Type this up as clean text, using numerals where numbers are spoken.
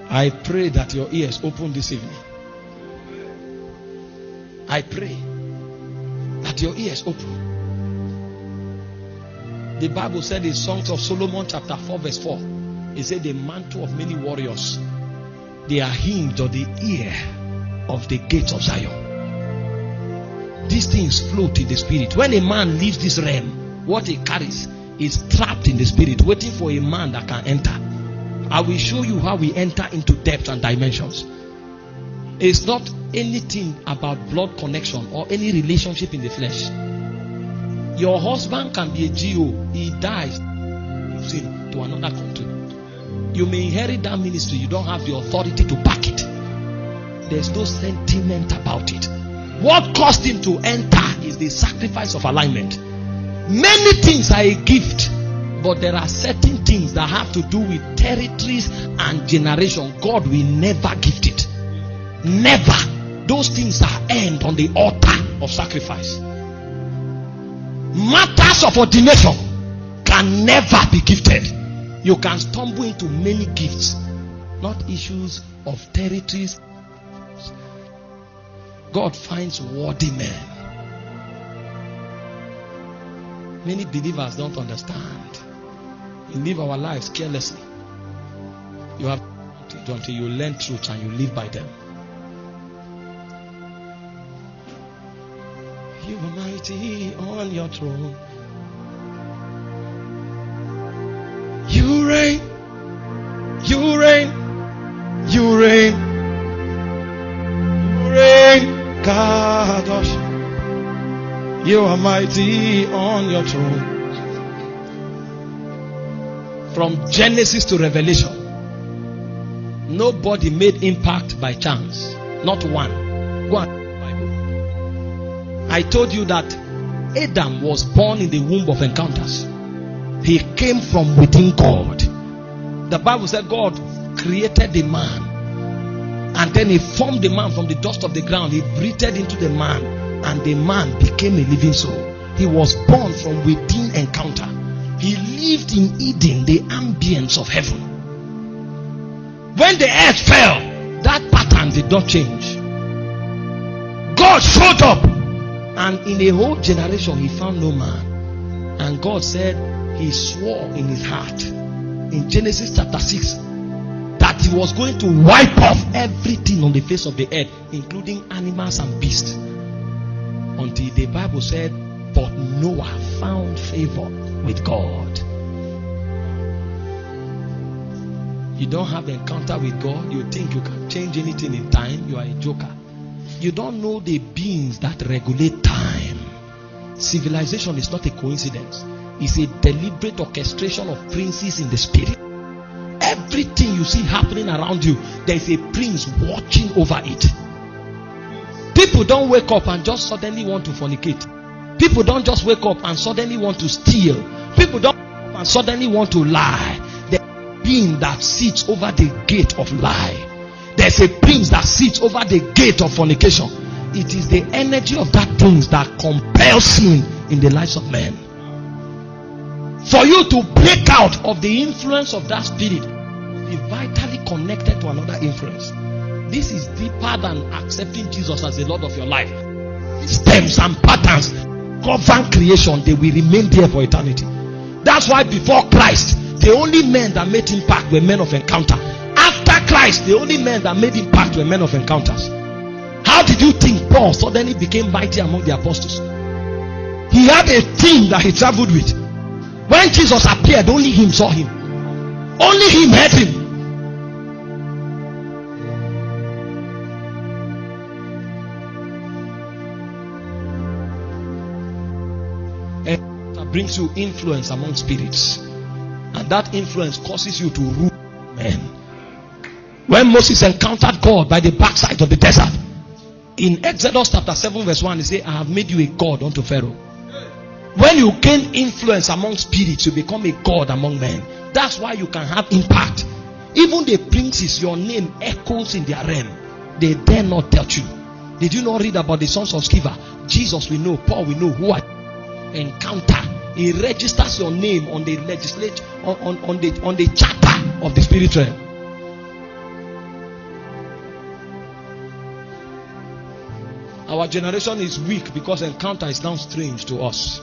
I pray that your ears open this evening. I pray that your ears open. The Bible said in Songs of Solomon chapter 4 verse 4, it said the mantle of many warriors, they are hinged on the ear of the gates of Zion. These things float in the spirit. When a man leaves this realm, what he carries is trapped in the spirit, waiting for a man that can enter. I will show you how we enter into depth and dimensions. It's not anything about blood connection or any relationship in the flesh. Your husband can be a GO. He dies to another country. You may inherit that ministry. You don't have the authority to back it. There's no sentiment about it. What caused him to enter is the sacrifice of alignment. Many things are a gift, but there are certain things that have to do with territories and generation. God will never gift it. Never. Those things are earned on the altar of sacrifice. Matters of ordination can never be gifted. You can stumble into many gifts, not issues of territories. God finds worthy men. Many believers don't understand. We live our lives carelessly. You have to until you learn truth and you live by them. You are mighty on your throne. You reign. You reign. You reign. You reign. Kadosh. You are mighty on your throne. From Genesis to Revelation, nobody made impact by chance. Not one. Go on. I told you that Adam was born in the womb of encounters. He came from within God. The Bible said God created the man, and then he formed the man from the dust of the ground. He breathed into the man, and the man became a living soul. He was born from within encounter. He lived in Eden, the ambience of heaven. When the earth fell, that pattern did not change. God showed up, and in a whole generation he found no man. And God said he swore in his heart in Genesis chapter 6 that he was going to wipe off everything on the face of the earth, including animals and beasts, until the Bible said, but Noah found favor with God. You don't have encounter with God, you think you can change anything in time, you are a joker. You don't know the beings that regulate time. Civilization is not a coincidence. It's a deliberate orchestration of princes in the spirit. Everything you see happening around you, there is a prince watching over it. People don't wake up and just suddenly want to fornicate. People don't just wake up and suddenly want to steal. People don't wake up and suddenly want to lie. There's a being that sits over the gate of lie. There's a prince that sits over the gate of fornication. It is the energy of that prince that compels sin in the lives of men. For you to break out of the influence of that spirit, be vitally connected to another influence. This is deeper than accepting Jesus as the Lord of your life. Systems and patterns govern creation. They will remain there for eternity. That's why before Christ, the only men that made impact were men of encounter. After Christ, the only men that made impact were men of encounters. How did you think Paul suddenly became mighty among the apostles? He had a team that he traveled with. When Jesus appeared, only him saw him. Only him heard him. And that brings you influence among spirits. And that influence causes you to rule men. When Moses encountered God by the backside of the desert, in Exodus chapter 7 verse 1, he said, I have made you a god unto Pharaoh. When you gain influence among spirits, you become a god among men. That's why you can have impact. Even the princes, your name echoes in their realm. They dare not touch you. Did you not read about the sons of Sceva? Jesus we know, Paul we know, who are encounter. He registers your name on the legislature, on the charter of the spirit realm. Our generation is weak because encounter is now strange to us.